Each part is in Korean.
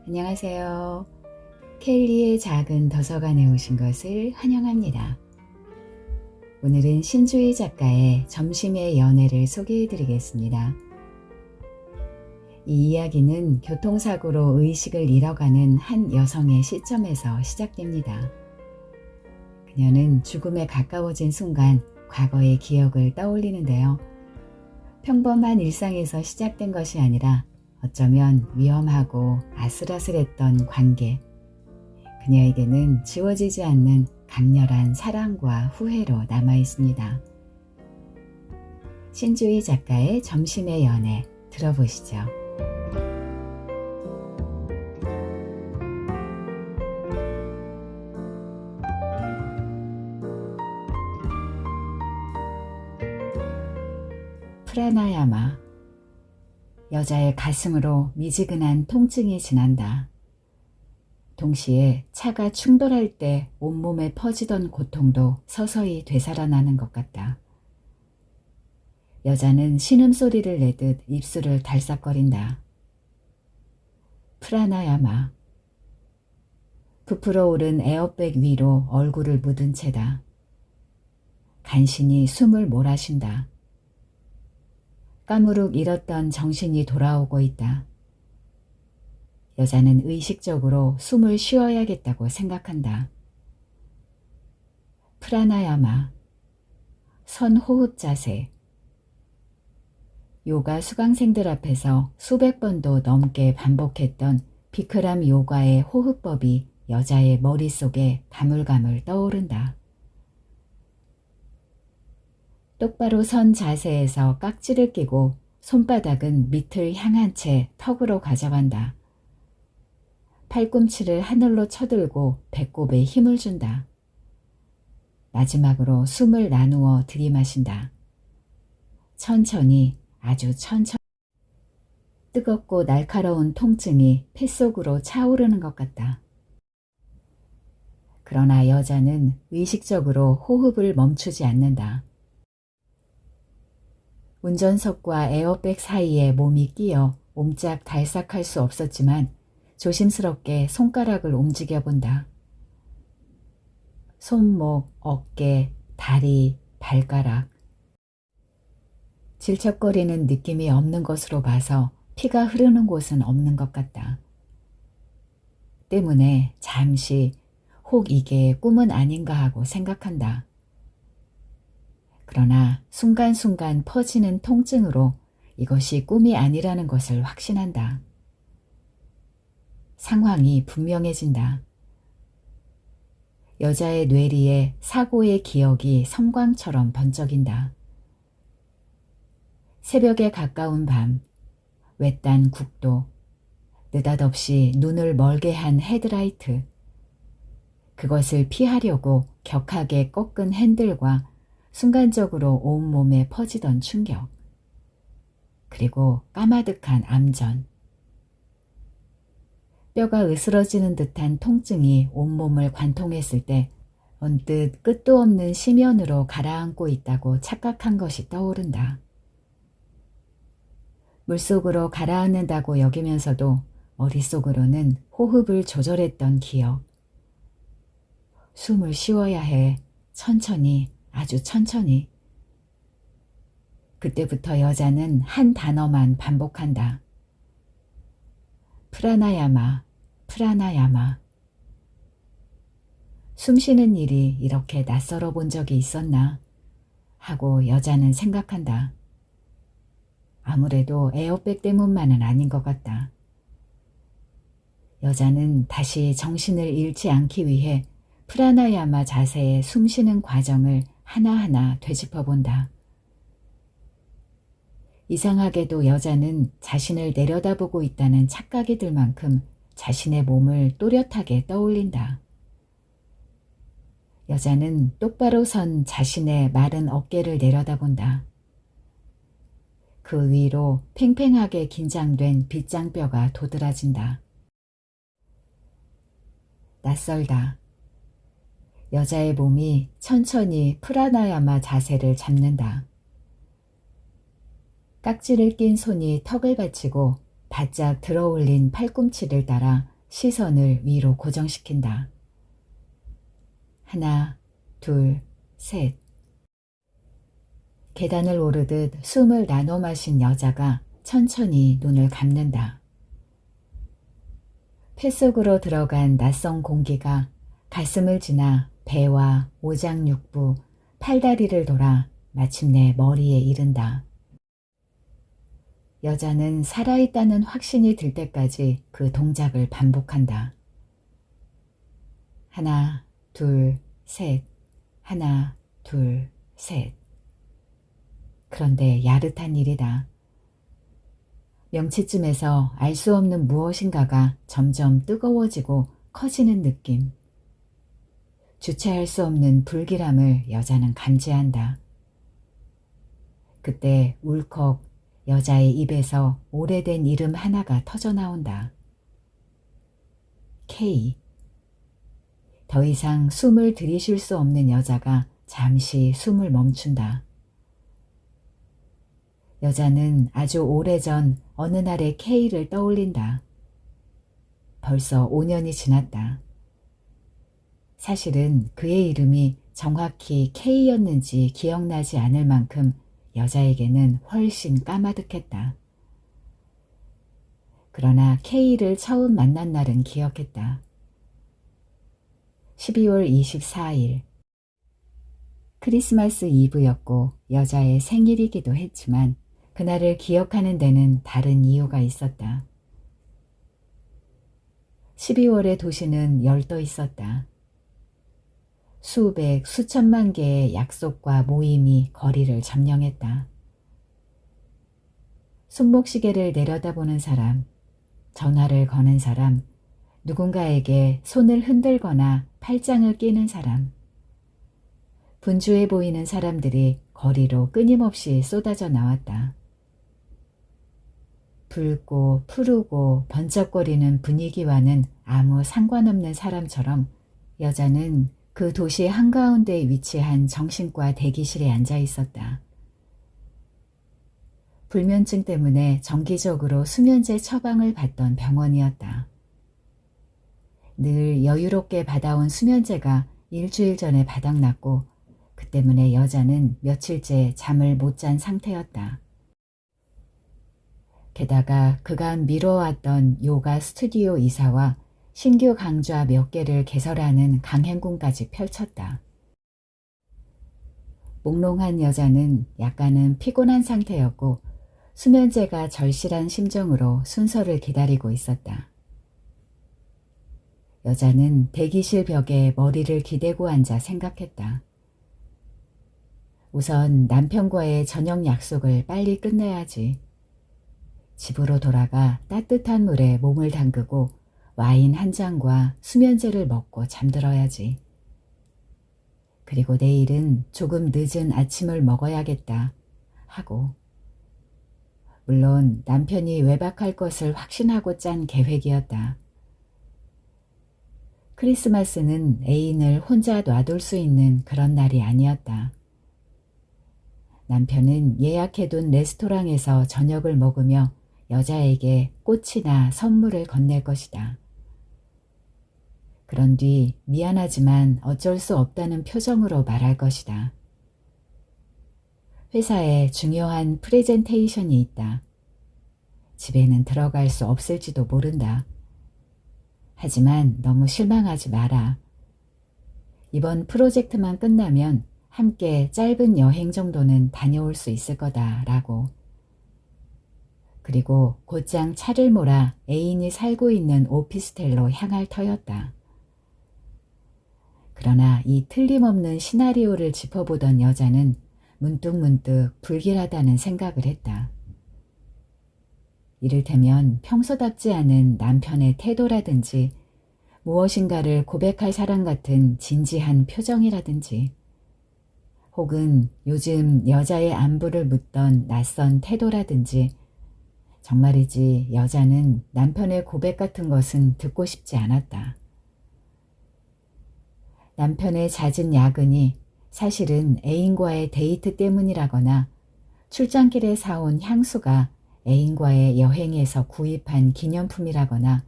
안녕하세요. 켈리의 작은 도서관에 오신 것을 환영합니다. 오늘은 신주희 작가의 점심의 연애를 소개해 드리겠습니다. 이 이야기는 교통사고로 의식을 잃어가는 한 여성의 시점에서 시작됩니다. 그녀는 죽음에 가까워진 순간 과거의 기억을 떠올리는데요. 평범한 일상에서 시작된 것이 아니라 어쩌면 위험하고 아슬아슬했던 관계, 그녀에게는 지워지지 않는 강렬한 사랑과 후회로 남아있습니다. 신주희 작가의 점심의 연애 들어보시죠. 프라나야마. 여자의 가슴으로 미지근한 통증이 지난다. 동시에 차가 충돌할 때 온몸에 퍼지던 고통도 서서히 되살아나는 것 같다. 여자는 신음소리를 내듯 입술을 달싹거린다. 프라나야마. 부풀어 오른 에어백 위로 얼굴을 묻은 채다. 간신히 숨을 몰아쉰다. 까무룩 잃었던 정신이 돌아오고 있다. 여자는 의식적으로 숨을 쉬어야겠다고 생각한다. 프라나야마, 선호흡 자세. 요가 수강생들 앞에서 수백 번도 넘게 반복했던 비크람 요가의 호흡법이 여자의 머릿속에 가물가물 떠오른다. 똑바로 선 자세에서 깍지를 끼고 손바닥은 밑을 향한 채 턱으로 가져간다. 팔꿈치를 하늘로 쳐들고 배꼽에 힘을 준다. 마지막으로 숨을 나누어 들이마신다. 천천히, 아주 천천히. 뜨겁고 날카로운 통증이 폐속으로 차오르는 것 같다. 그러나 여자는 의식적으로 호흡을 멈추지 않는다. 운전석과 에어백 사이에 몸이 끼어 옴짝달싹할 수 없었지만 조심스럽게 손가락을 움직여 본다. 손목, 어깨, 다리, 발가락. 질척거리는 느낌이 없는 것으로 봐서 피가 흐르는 곳은 없는 것 같다. 때문에 잠시 혹 이게 꿈은 아닌가 하고 생각한다. 그러나 순간순간 퍼지는 통증으로 이것이 꿈이 아니라는 것을 확신한다. 상황이 분명해진다. 여자의 뇌리에 사고의 기억이 섬광처럼 번쩍인다. 새벽에 가까운 밤, 외딴 국도, 느닷없이 눈을 멀게 한 헤드라이트. 그것을 피하려고 격하게 꺾은 핸들과 순간적으로 온몸에 퍼지던 충격. 그리고 까마득한 암전. 뼈가 으스러지는 듯한 통증이 온몸을 관통했을 때 언뜻 끝도 없는 심연으로 가라앉고 있다고 착각한 것이 떠오른다. 물속으로 가라앉는다고 여기면서도 머릿속으로는 호흡을 조절했던 기억. 숨을 쉬어야 해. 천천히, 아주 천천히. 그때부터 여자는 한 단어만 반복한다. 프라나야마, 프라나야마. 숨쉬는 일이 이렇게 낯설어 본 적이 있었나 하고 여자는 생각한다. 아무래도 에어백 때문만은 아닌 것 같다. 여자는 다시 정신을 잃지 않기 위해 프라나야마 자세의 숨쉬는 과정을 하나하나 되짚어 본다. 이상하게도 여자는 자신을 내려다보고 있다는 착각이 들 만큼 자신의 몸을 또렷하게 떠올린다. 여자는 똑바로 선 자신의 마른 어깨를 내려다본다. 그 위로 팽팽하게 긴장된 빗장뼈가 도드라진다. 낯설다. 여자의 몸이 천천히 프라나야마 자세를 잡는다. 깍지를 낀 손이 턱을 받치고 바짝 들어올린 팔꿈치를 따라 시선을 위로 고정시킨다. 하나, 둘, 셋. 계단을 오르듯 숨을 나눠 마신 여자가 천천히 눈을 감는다. 폐 속으로 들어간 낯선 공기가 가슴을 지나 배와 오장육부, 팔다리를 돌아 마침내 머리에 이른다. 여자는 살아있다는 확신이 들 때까지 그 동작을 반복한다. 하나, 둘, 셋. 하나, 둘, 셋. 그런데 야릇한 일이다. 명치쯤에서 알 수 없는 무엇인가가 점점 뜨거워지고 커지는 느낌. 주체할 수 없는 불길함을 여자는 감지한다. 그때 울컥 여자의 입에서 오래된 이름 하나가 터져나온다. K. 더 이상 숨을 들이쉴 수 없는 여자가 잠시 숨을 멈춘다. 여자는 아주 오래전 어느 날의 K를 떠올린다. 벌써 5년이 지났다. 사실은 그의 이름이 정확히 K였는지 기억나지 않을 만큼 여자에게는 훨씬 까마득했다. 그러나 K를 처음 만난 날은 기억했다. 12월 24일. 크리스마스 이브였고 여자의 생일이기도 했지만 그날을 기억하는 데는 다른 이유가 있었다. 12월의 도시는 열떠 있었다. 수백, 수천만 개의 약속과 모임이 거리를 점령했다. 손목시계를 내려다보는 사람, 전화를 거는 사람, 누군가에게 손을 흔들거나 팔짱을 끼는 사람. 분주해 보이는 사람들이 거리로 끊임없이 쏟아져 나왔다. 붉고 푸르고 번쩍거리는 분위기와는 아무 상관없는 사람처럼 여자는 그 도시 한가운데에 위치한 정신과 대기실에 앉아 있었다. 불면증 때문에 정기적으로 수면제 처방을 받던 병원이었다. 늘 여유롭게 받아온 수면제가 일주일 전에 바닥났고 그 때문에 여자는 며칠째 잠을 못 잔 상태였다. 게다가 그간 미뤄왔던 요가 스튜디오 이사와 신규 강좌 몇 개를 개설하는 강행군까지 펼쳤다. 몽롱한 여자는 약간은 피곤한 상태였고 수면제가 절실한 심정으로 순서를 기다리고 있었다. 여자는 대기실 벽에 머리를 기대고 앉아 생각했다. 우선 남편과의 저녁 약속을 빨리 끝내야지. 집으로 돌아가 따뜻한 물에 몸을 담그고 와인 한 잔과 수면제를 먹고 잠들어야지. 그리고 내일은 조금 늦은 아침을 먹어야겠다 하고. 물론 남편이 외박할 것을 확신하고 짠 계획이었다. 크리스마스는 애인을 혼자 놔둘 수 있는 그런 날이 아니었다. 남편은 예약해둔 레스토랑에서 저녁을 먹으며 여자에게 꽃이나 선물을 건넬 것이다. 그런 뒤 미안하지만 어쩔 수 없다는 표정으로 말할 것이다. 회사에 중요한 프레젠테이션이 있다. 집에는 들어갈 수 없을지도 모른다. 하지만 너무 실망하지 마라. 이번 프로젝트만 끝나면 함께 짧은 여행 정도는 다녀올 수 있을 거다라고. 그리고 곧장 차를 몰아 애인이 살고 있는 오피스텔로 향할 터였다. 그러나 이 틀림없는 시나리오를 짚어보던 여자는 문득문득 불길하다는 생각을 했다. 이를테면 평소답지 않은 남편의 태도라든지 무엇인가를 고백할 사람 같은 진지한 표정이라든지 혹은 요즘 여자의 안부를 묻던 낯선 태도라든지 정말이지 여자는 남편의 고백 같은 것은 듣고 싶지 않았다. 남편의 잦은 야근이 사실은 애인과의 데이트 때문이라거나 출장길에 사온 향수가 애인과의 여행에서 구입한 기념품이라거나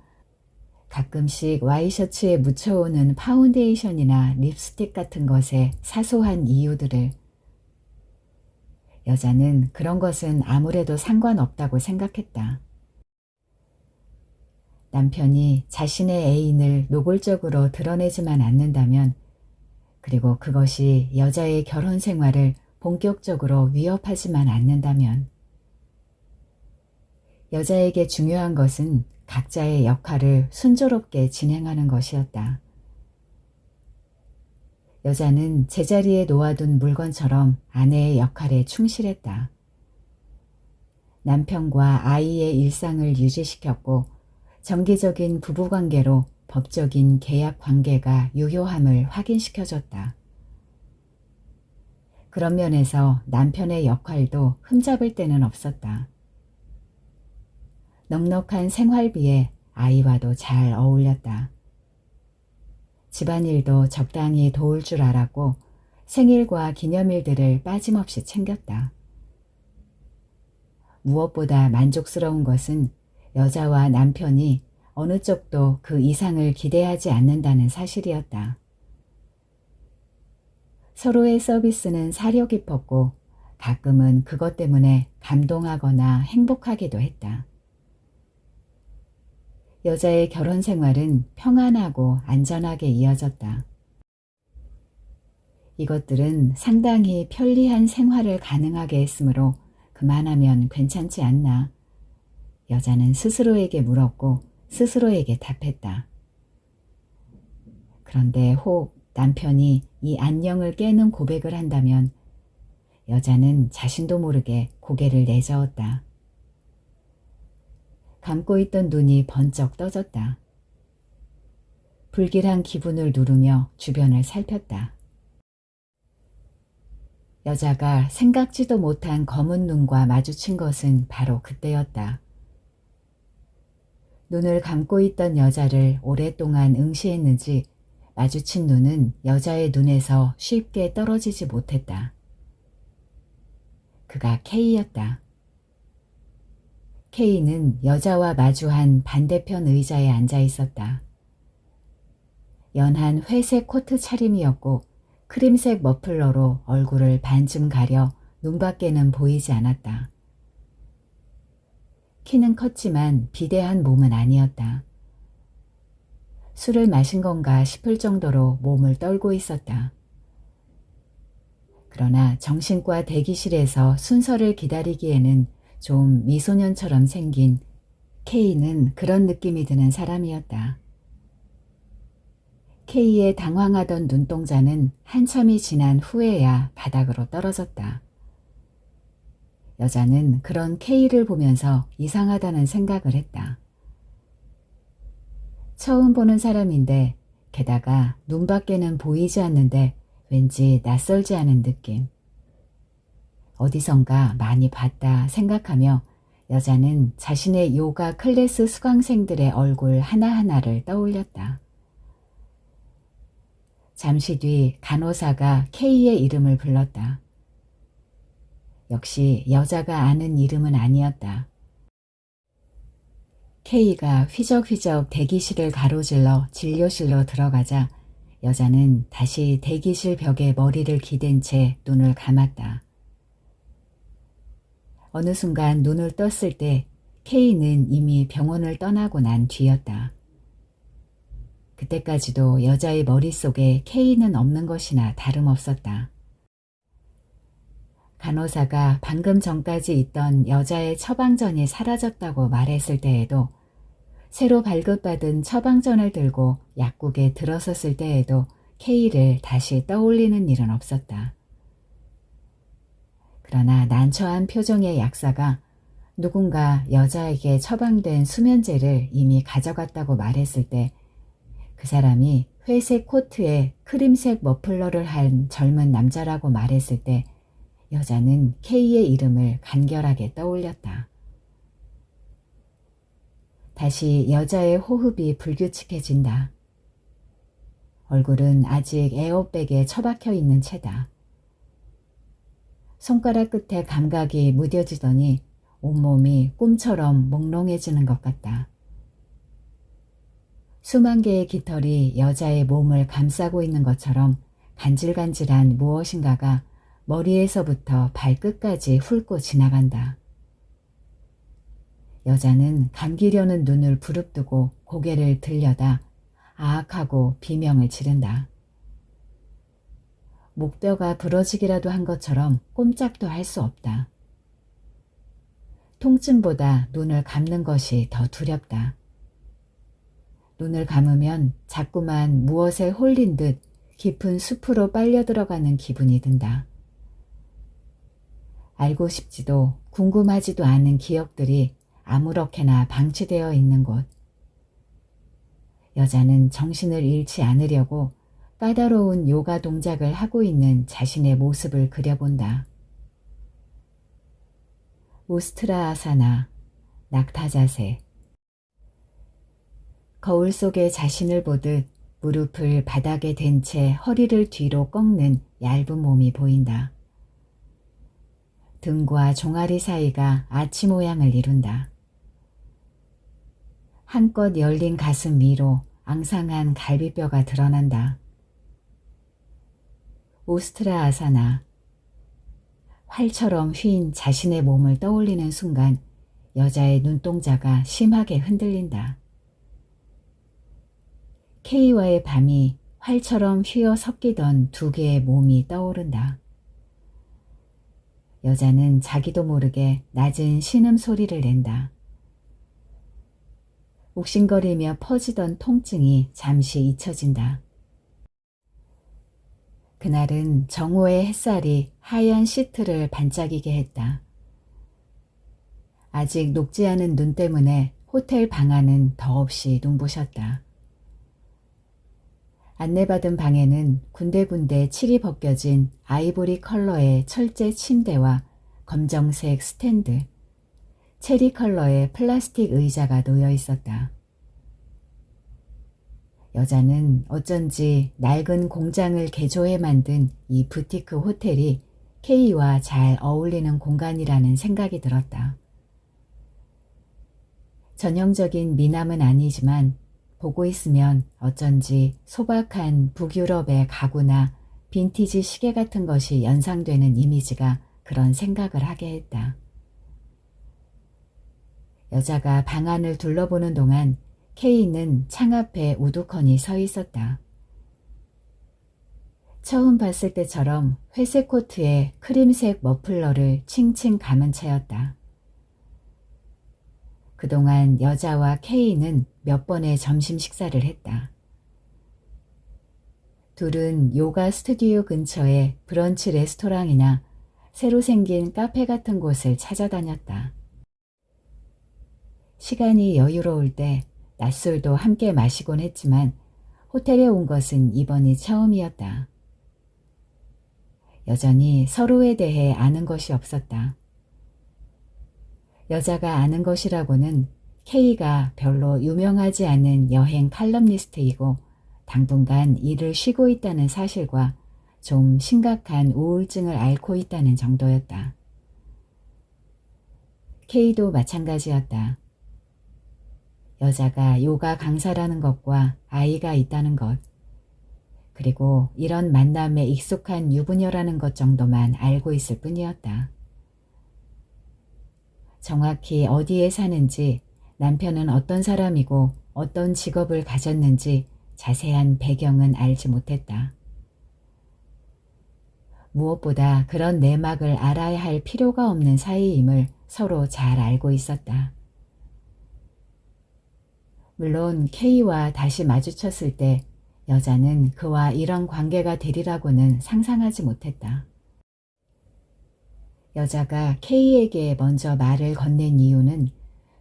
가끔씩 와이셔츠에 묻혀오는 파운데이션이나 립스틱 같은 것의 사소한 이유들을. 여자는 그런 것은 아무래도 상관없다고 생각했다. 남편이 자신의 애인을 노골적으로 드러내지만 않는다면, 그리고 그것이 여자의 결혼 생활을 본격적으로 위협하지만 않는다면, 여자에게 중요한 것은 각자의 역할을 순조롭게 진행하는 것이었다. 여자는 제자리에 놓아둔 물건처럼 아내의 역할에 충실했다. 남편과 아이의 일상을 유지시켰고 정기적인 부부관계로 법적인 계약 관계가 유효함을 확인시켜줬다. 그런 면에서 남편의 역할도 흠잡을 데는 없었다. 넉넉한 생활비에 아이와도 잘 어울렸다. 집안일도 적당히 도울 줄 알았고 생일과 기념일들을 빠짐없이 챙겼다. 무엇보다 만족스러운 것은 여자와 남편이 어느 쪽도 그 이상을 기대하지 않는다는 사실이었다. 서로의 서비스는 사려 깊었고 가끔은 그것 때문에 감동하거나 행복하기도 했다. 여자의 결혼 생활은 평안하고 안전하게 이어졌다. 이것들은 상당히 편리한 생활을 가능하게 했으므로 그만하면 괜찮지 않나. 여자는 스스로에게 물었고 스스로에게 답했다. 그런데 혹 남편이 이 안녕을 깨는 고백을 한다면 여자는 자신도 모르게 고개를 내저었다. 감고 있던 눈이 번쩍 떠졌다. 불길한 기분을 누르며 주변을 살폈다. 여자가 생각지도 못한 검은 눈과 마주친 것은 바로 그때였다. 눈을 감고 있던 여자를 오랫동안 응시했는지 마주친 눈은 여자의 눈에서 쉽게 떨어지지 못했다. 그가 K였다. K는 여자와 마주한 반대편 의자에 앉아 있었다. 연한 회색 코트 차림이었고 크림색 머플러로 얼굴을 반쯤 가려 눈밖에는 보이지 않았다. 키는 컸지만 비대한 몸은 아니었다. 술을 마신 건가 싶을 정도로 몸을 떨고 있었다. 그러나 정신과 대기실에서 순서를 기다리기에는 좀 미소년처럼 생긴 K는 그런 느낌이 드는 사람이었다. K의 당황하던 눈동자는 한참이 지난 후에야 바닥으로 떨어졌다. 여자는 그런 K를 보면서 이상하다는 생각을 했다. 처음 보는 사람인데 게다가 눈밖에는 보이지 않는데 왠지 낯설지 않은 느낌. 어디선가 많이 봤다 생각하며 여자는 자신의 요가 클래스 수강생들의 얼굴 하나하나를 떠올렸다. 잠시 뒤 간호사가 K의 이름을 불렀다. 역시 여자가 아는 이름은 아니었다. K가 휘적휘적 대기실을 가로질러 진료실로 들어가자 여자는 다시 대기실 벽에 머리를 기댄 채 눈을 감았다. 어느 순간 눈을 떴을 때 K는 이미 병원을 떠나고 난 뒤였다. 그때까지도 여자의 머릿속에 K는 없는 것이나 다름없었다. 간호사가 방금 전까지 있던 여자의 처방전이 사라졌다고 말했을 때에도, 새로 발급받은 처방전을 들고 약국에 들어섰을 때에도 K를 다시 떠올리는 일은 없었다. 그러나 난처한 표정의 약사가 누군가 여자에게 처방된 수면제를 이미 가져갔다고 말했을 때, 그 사람이 회색 코트에 크림색 머플러를 한 젊은 남자라고 말했을 때 여자는 K의 이름을 간결하게 떠올렸다. 다시 여자의 호흡이 불규칙해진다. 얼굴은 아직 에어백에 처박혀 있는 채다. 손가락 끝에 감각이 무뎌지더니 온몸이 꿈처럼 몽롱해지는 것 같다. 수만 개의 깃털이 여자의 몸을 감싸고 있는 것처럼 간질간질한 무엇인가가 머리에서부터 발끝까지 훑고 지나간다. 여자는 감기려는 눈을 부릅뜨고 고개를 들여다 아악하고 비명을 지른다. 목뼈가 부러지기라도 한 것처럼 꼼짝도 할 수 없다. 통증보다 눈을 감는 것이 더 두렵다. 눈을 감으면 자꾸만 무엇에 홀린 듯 깊은 숲으로 빨려 들어가는 기분이 든다. 알고 싶지도 궁금하지도 않은 기억들이 아무렇게나 방치되어 있는 곳. 여자는 정신을 잃지 않으려고 까다로운 요가 동작을 하고 있는 자신의 모습을 그려본다. 우스트라 아사나, 낙타 자세. 거울 속에 자신을 보듯 무릎을 바닥에 댄 채 허리를 뒤로 꺾는 얇은 몸이 보인다. 등과 종아리 사이가 아치 모양을 이룬다. 한껏 열린 가슴 위로 앙상한 갈비뼈가 드러난다. 우스트라 아사나. 활처럼 휜 자신의 몸을 떠올리는 순간 여자의 눈동자가 심하게 흔들린다. K와의 밤이 활처럼 휘어 섞이던 두 개의 몸이 떠오른다. 여자는 자기도 모르게 낮은 신음소리를 낸다. 욱신거리며 퍼지던 통증이 잠시 잊혀진다. 그날은 정오의 햇살이 하얀 시트를 반짝이게 했다. 아직 녹지 않은 눈 때문에 호텔 방 안은 더없이 눈부셨다. 안내받은 방에는 군데군데 칠이 벗겨진 아이보리 컬러의 철제 침대와 검정색 스탠드, 체리 컬러의 플라스틱 의자가 놓여 있었다. 여자는 어쩐지 낡은 공장을 개조해 만든 이 부티크 호텔이 K와 잘 어울리는 공간이라는 생각이 들었다. 전형적인 미남은 아니지만 보고 있으면 어쩐지 소박한 북유럽의 가구나 빈티지 시계 같은 것이 연상되는 이미지가 그런 생각을 하게 했다. 여자가 방 안을 둘러보는 동안 K는 창 앞에 우두커니 서 있었다. 처음 봤을 때처럼 회색 코트에 크림색 머플러를 칭칭 감은 채였다. 그동안 여자와 K는 몇 번의 점심 식사를 했다. 둘은 요가 스튜디오 근처에 브런치 레스토랑이나 새로 생긴 카페 같은 곳을 찾아다녔다. 시간이 여유로울 때 낮술도 함께 마시곤 했지만 호텔에 온 것은 이번이 처음이었다. 여전히 서로에 대해 아는 것이 없었다. 여자가 아는 것이라고는 K가 별로 유명하지 않은 여행 칼럼니스트이고 당분간 일을 쉬고 있다는 사실과 좀 심각한 우울증을 앓고 있다는 정도였다. K도 마찬가지였다. 여자가 요가 강사라는 것과 아이가 있다는 것, 그리고 이런 만남에 익숙한 유부녀라는 것 정도만 알고 있을 뿐이었다. 정확히 어디에 사는지, 남편은 어떤 사람이고 어떤 직업을 가졌는지 자세한 배경은 알지 못했다. 무엇보다 그런 내막을 알아야 할 필요가 없는 사이임을 서로 잘 알고 있었다. 물론 K와 다시 마주쳤을 때 여자는 그와 이런 관계가 되리라고는 상상하지 못했다. 여자가 K에게 먼저 말을 건넨 이유는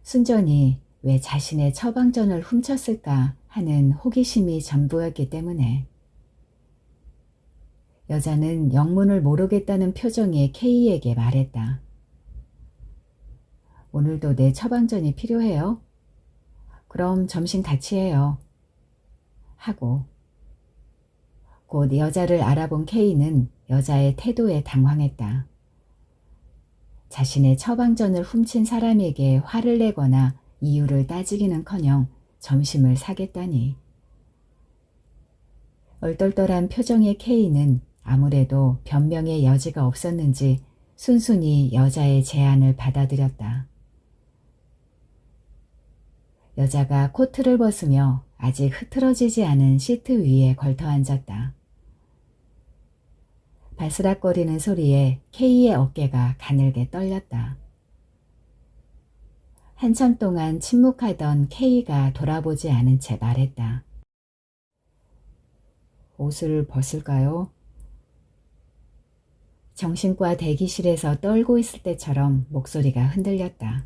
순전히 왜 자신의 처방전을 훔쳤을까 하는 호기심이 전부였기 때문에. 여자는 영문을 모르겠다는 표정의 K에게 말했다. 오늘도 내 처방전이 필요해요? 그럼 점심 같이 해요. 하고. 곧 여자를 알아본 K는 여자의 태도에 당황했다. 자신의 처방전을 훔친 사람에게 화를 내거나 이유를 따지기는커녕 점심을 사겠다니. 얼떨떨한 표정의 K는 아무래도 변명의 여지가 없었는지 순순히 여자의 제안을 받아들였다. 여자가 코트를 벗으며 아직 흐트러지지 않은 시트 위에 걸터 앉았다. 바스락거리는 소리에 K의 어깨가 가늘게 떨렸다. 한참 동안 침묵하던 K가 돌아보지 않은 채 말했다. 옷을 벗을까요? 정신과 대기실에서 떨고 있을 때처럼 목소리가 흔들렸다.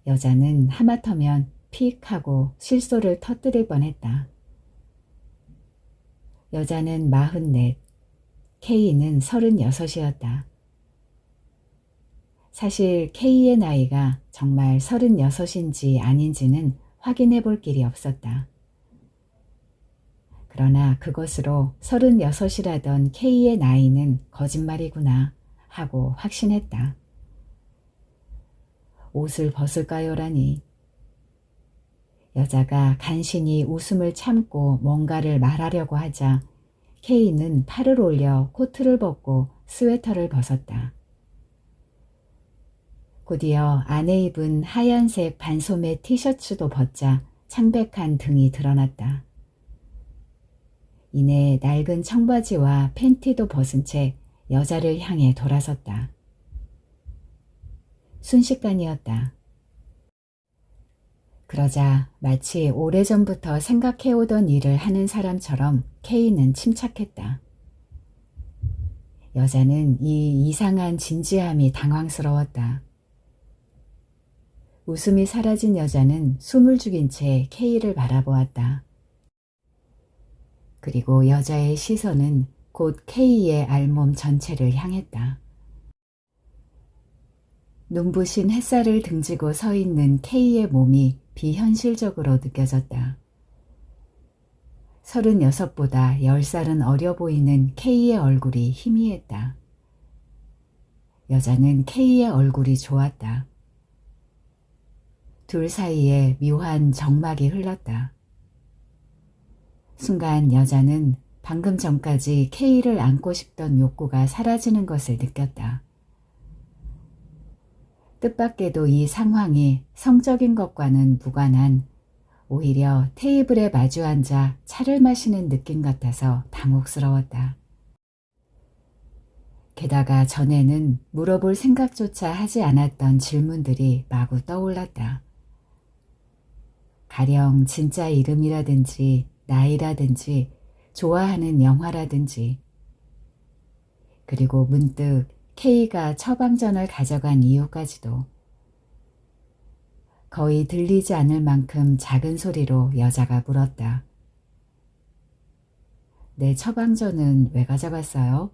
여자는 하마터면 픽 하고 실소를 터뜨릴 뻔했다. 여자는 44, K는 36이었다. 사실 K의 나이가 정말 36인지 아닌지는 확인해 볼 길이 없었다. 그러나 그것으로 36이라던 K의 나이는 거짓말이구나 하고 확신했다. 옷을 벗을까요라니. 여자가 간신히 웃음을 참고 뭔가를 말하려고 하자 K는 팔을 올려 코트를 벗고 스웨터를 벗었다. 곧이어 안에 입은 하얀색 반소매 티셔츠도 벗자 창백한 등이 드러났다. 이내 낡은 청바지와 팬티도 벗은 채 여자를 향해 돌아섰다. 순식간이었다. 그러자 마치 오래전부터 생각해오던 일을 하는 사람처럼 K는 침착했다. 여자는 이 이상한 진지함이 당황스러웠다. 웃음이 사라진 여자는 숨을 죽인 채 K를 바라보았다. 그리고 여자의 시선은 곧 K의 알몸 전체를 향했다. 눈부신 햇살을 등지고 서 있는 K의 몸이 비현실적으로 느껴졌다. 36보다 10살은 어려 보이는 K의 얼굴이 희미했다. 여자는 K의 얼굴이 좋았다. 둘 사이에 묘한 정막이 흘렀다. 순간 여자는 방금 전까지 K를 안고 싶던 욕구가 사라지는 것을 느꼈다. 뜻밖에도 이 상황이 성적인 것과는 무관한 오히려 테이블에 마주 앉아 차를 마시는 느낌 같아서 당혹스러웠다. 게다가 전에는 물어볼 생각조차 하지 않았던 질문들이 마구 떠올랐다. 가령 진짜 이름이라든지 나이라든지 좋아하는 영화라든지, 그리고 문득 K가 처방전을 가져간 이유까지도. 거의 들리지 않을 만큼 작은 소리로 여자가 물었다. 내 처방전은 왜 가져갔어요?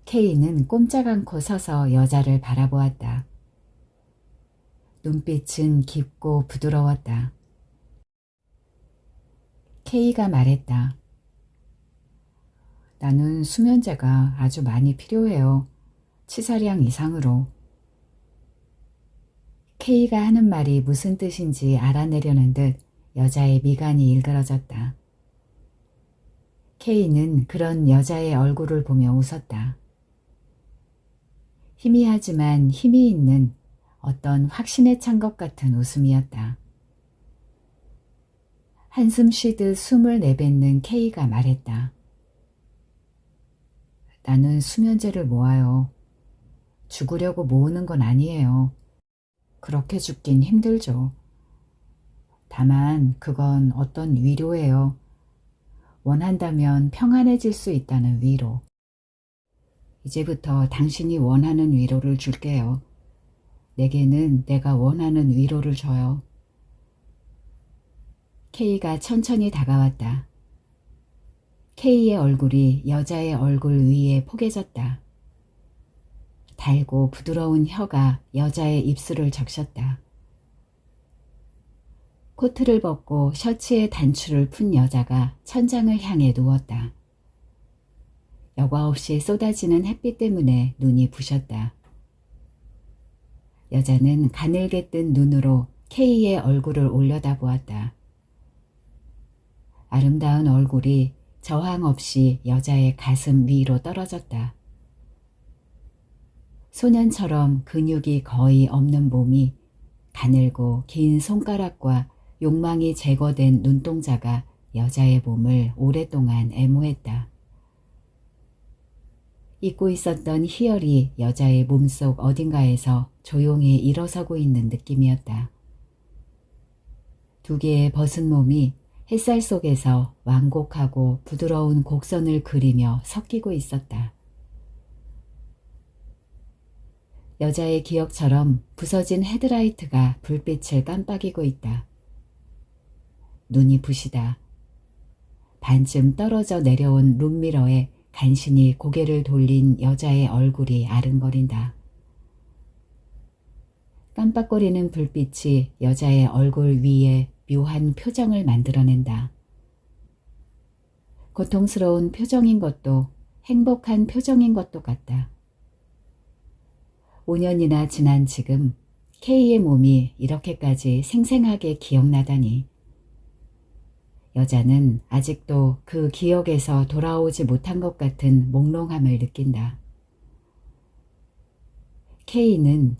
K는 꼼짝 않고 서서 여자를 바라보았다. 눈빛은 깊고 부드러웠다. K가 말했다. 나는 수면제가 아주 많이 필요해요. 치사량 이상으로. K가 하는 말이 무슨 뜻인지 알아내려는 듯 여자의 미간이 일그러졌다. K는 그런 여자의 얼굴을 보며 웃었다. 희미하지만 힘이 있는 어떤 확신에 찬 것 같은 웃음이었다. 한숨 쉬듯 숨을 내뱉는 K가 말했다. 나는 수면제를 모아요. 죽으려고 모으는 건 아니에요. 그렇게 죽긴 힘들죠. 다만 그건 어떤 위로예요. 원한다면 평안해질 수 있다는 위로. 이제부터 당신이 원하는 위로를 줄게요. 내게는 내가 원하는 위로를 줘요. K가 천천히 다가왔다. K의 얼굴이 여자의 얼굴 위에 포개졌다. 달고 부드러운 혀가 여자의 입술을 적셨다. 코트를 벗고 셔츠의 단추를 푼 여자가 천장을 향해 누웠다. 여과 없이 쏟아지는 햇빛 때문에 눈이 부셨다. 여자는 가늘게 뜬 눈으로 K의 얼굴을 올려다보았다. 아름다운 얼굴이 저항 없이 여자의 가슴 위로 떨어졌다. 소년처럼 근육이 거의 없는 몸이 가늘고 긴 손가락과 욕망이 제거된 눈동자가 여자의 몸을 오랫동안 애무했다. 잊고 있었던 희열이 여자의 몸속 어딘가에서 조용히 일어서고 있는 느낌이었다. 두 개의 벗은 몸이 햇살 속에서 완곡하고 부드러운 곡선을 그리며 섞이고 있었다. 여자의 기억처럼 부서진 헤드라이트가 불빛을 깜빡이고 있다. 눈이 부시다. 반쯤 떨어져 내려온 룸미러에 간신히 고개를 돌린 여자의 얼굴이 아른거린다. 깜빡거리는 불빛이 여자의 얼굴 위에 묘한 표정을 만들어낸다. 고통스러운 표정인 것도 행복한 표정인 것도 같다. 5년이나 지난 지금 K의 몸이 이렇게까지 생생하게 기억나다니. 여자는 아직도 그 기억에서 돌아오지 못한 것 같은 몽롱함을 느낀다. K는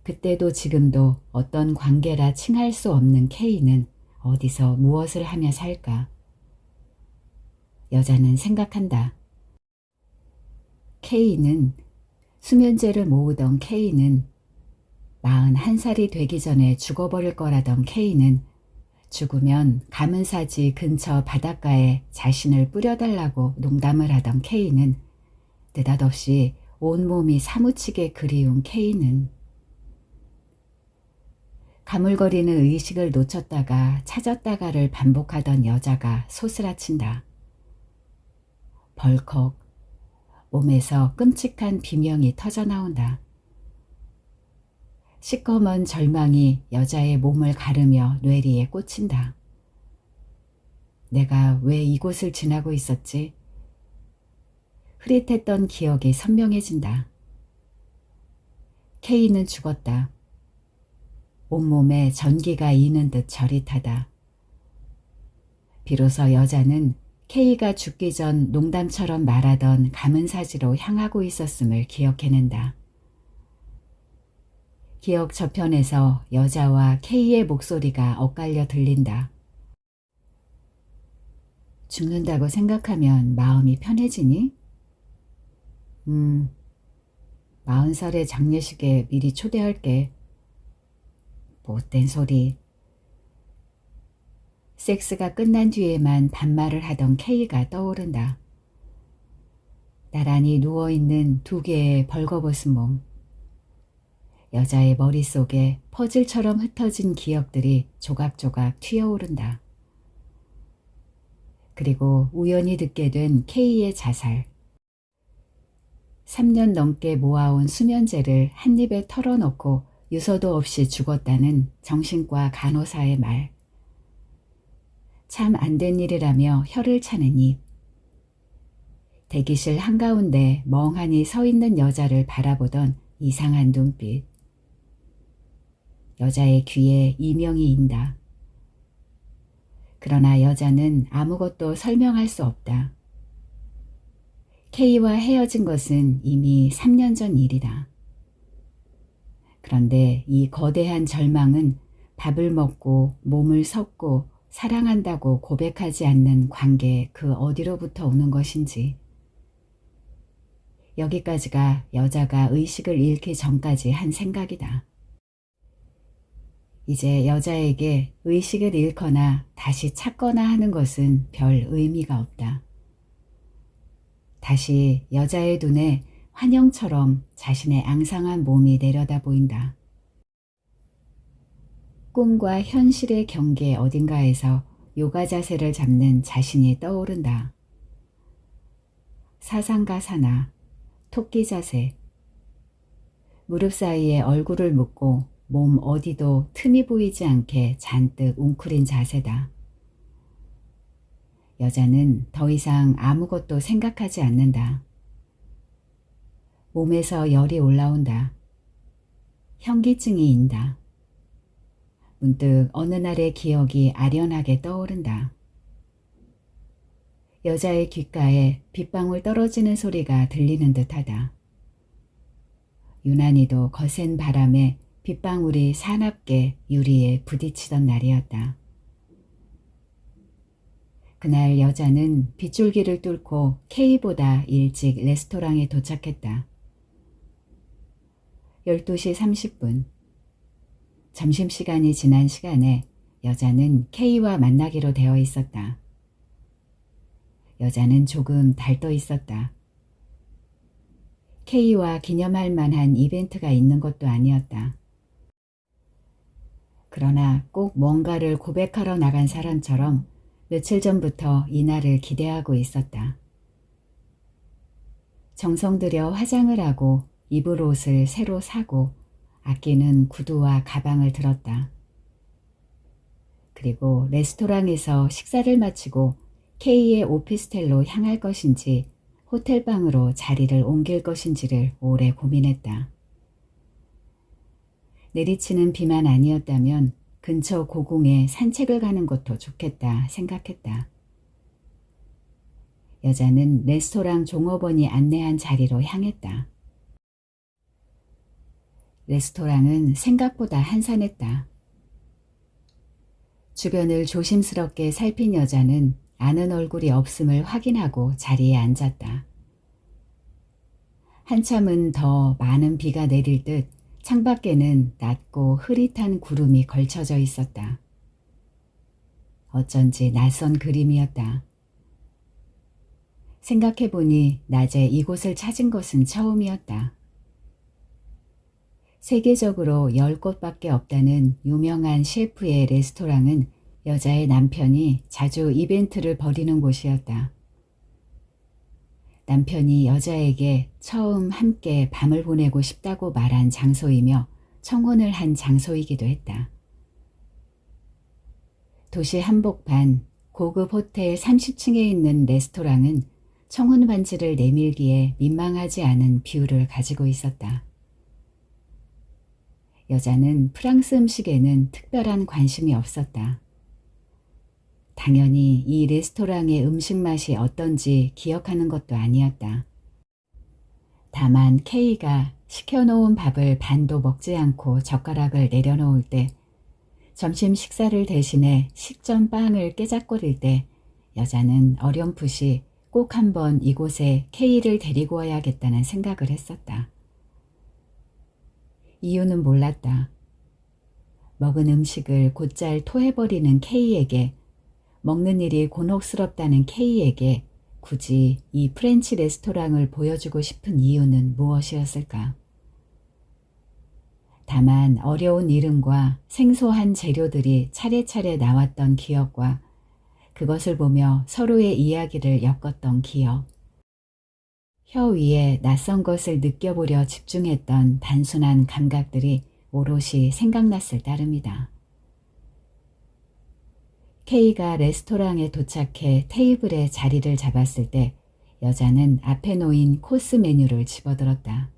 그때도 지금도 어떤 관계라 칭할 수 없는 K는 어디서 무엇을 하며 살까? 여자는 생각한다. K는 수면제를 모으던 K는 41살이 되기 전에 죽어버릴 거라던 K는 죽으면 가문사지 근처 바닷가에 자신을 뿌려달라고 농담을 하던 K는 느닷없이 온몸이 사무치게 그리운 K는 가물거리는 의식을 놓쳤다가 찾았다가를 반복하던 여자가 소스라친다. 벌컥 몸에서 끔찍한 비명이 터져나온다. 시커먼 절망이 여자의 몸을 가르며 뇌리에 꽂힌다. 내가 왜 이곳을 지나고 있었지? 흐릿했던 기억이 선명해진다. K는 죽었다. 온몸에 전기가 이는 듯 저릿하다. 비로소 여자는 K가 죽기 전 농담처럼 말하던 가문사지로 향하고 있었음을 기억해낸다. 기억 저편에서 여자와 K의 목소리가 엇갈려 들린다. 죽는다고 생각하면 마음이 편해지니? 40살의 장례식에 미리 초대할게. 못된 소리. 섹스가 끝난 뒤에만 반말을 하던 K가 떠오른다. 나란히 누워있는 두 개의 벌거벗은 몸. 여자의 머릿속에 퍼즐처럼 흩어진 기억들이 조각조각 튀어오른다. 그리고 우연히 듣게 된 K의 자살. 3년 넘게 모아온 수면제를 한 입에 털어놓고 유서도 없이 죽었다는 정신과 간호사의 말. 참 안 된 일이라며 혀를 차는 입. 대기실 한가운데 멍하니 서 있는 여자를 바라보던 이상한 눈빛. 여자의 귀에 이명이 인다. 그러나 여자는 아무것도 설명할 수 없다. K와 헤어진 것은 이미 3년 전 일이다. 그런데 이 거대한 절망은 밥을 먹고 몸을 섞고 사랑한다고 고백하지 않는 관계 그 어디로부터 오는 것인지. 여기까지가 여자가 의식을 잃기 전까지 한 생각이다. 이제 여자에게 의식을 잃거나 다시 찾거나 하는 것은 별 의미가 없다. 다시 여자의 눈에 환영처럼 자신의 앙상한 몸이 내려다 보인다. 꿈과 현실의 경계 어딘가에서 요가 자세를 잡는 자신이 떠오른다. 사상가사나 토끼 자세. 무릎 사이에 얼굴을 묻고 몸 어디도 틈이 보이지 않게 잔뜩 웅크린 자세다. 여자는 더 이상 아무것도 생각하지 않는다. 몸에서 열이 올라온다. 현기증이 인다. 문득 어느 날의 기억이 아련하게 떠오른다. 여자의 귓가에 빗방울 떨어지는 소리가 들리는 듯하다. 유난히도 거센 바람에 빗방울이 사납게 유리에 부딪히던 날이었다. 그날 여자는 빗줄기를 뚫고 K보다 일찍 레스토랑에 도착했다. 12시 30분. 점심시간이 지난 시간에 여자는 K와 만나기로 되어 있었다. 여자는 조금 달떠 있었다. K와 기념할 만한 이벤트가 있는 것도 아니었다. 그러나 꼭 뭔가를 고백하러 나간 사람처럼 며칠 전부터 이날을 기대하고 있었다. 정성 들여 화장을 하고 입을 옷을 새로 사고 아끼는 구두와 가방을 들었다. 그리고 레스토랑에서 식사를 마치고 K의 오피스텔로 향할 것인지 호텔방으로 자리를 옮길 것인지를 오래 고민했다. 내리치는 비만 아니었다면 근처 고궁에 산책을 가는 것도 좋겠다 생각했다. 여자는 레스토랑 종업원이 안내한 자리로 향했다. 레스토랑은 생각보다 한산했다. 주변을 조심스럽게 살핀 여자는 아는 얼굴이 없음을 확인하고 자리에 앉았다. 한참은 더 많은 비가 내릴 듯 창밖에는 낮고 흐릿한 구름이 걸쳐져 있었다. 어쩐지 낯선 그림이었다. 생각해보니 낮에 이곳을 찾은 것은 처음이었다. 세계적으로 10곳밖에 없다는 유명한 셰프의 레스토랑은 여자의 남편이 자주 이벤트를 벌이는 곳이었다. 남편이 여자에게 처음 함께 밤을 보내고 싶다고 말한 장소이며 청혼을 한 장소이기도 했다. 도시 한복판 고급 호텔 30층에 있는 레스토랑은 청혼 반지를 내밀기에 민망하지 않은 뷰를 가지고 있었다. 여자는 프랑스 음식에는 특별한 관심이 없었다. 당연히 이 레스토랑의 음식 맛이 어떤지 기억하는 것도 아니었다. 다만 K가 시켜놓은 밥을 반도 먹지 않고 젓가락을 내려놓을 때, 점심 식사를 대신해 식전 빵을 깨작거릴 때 여자는 어렴풋이 꼭 한번 이곳에 K를 데리고 와야겠다는 생각을 했었다. 이유는 몰랐다. 먹은 음식을 곧잘 토해버리는 K에게, 먹는 일이 곤혹스럽다는 K에게 굳이 이 프렌치 레스토랑을 보여주고 싶은 이유는 무엇이었을까? 다만 어려운 이름과 생소한 재료들이 차례차례 나왔던 기억과 그것을 보며 서로의 이야기를 엮었던 기억. 혀 위에 낯선 것을 느껴보려 집중했던 단순한 감각들이 오롯이 생각났을 따름이다. K가 레스토랑에 도착해 테이블에 자리를 잡았을 때 여자는 앞에 놓인 코스 메뉴를 집어들었다.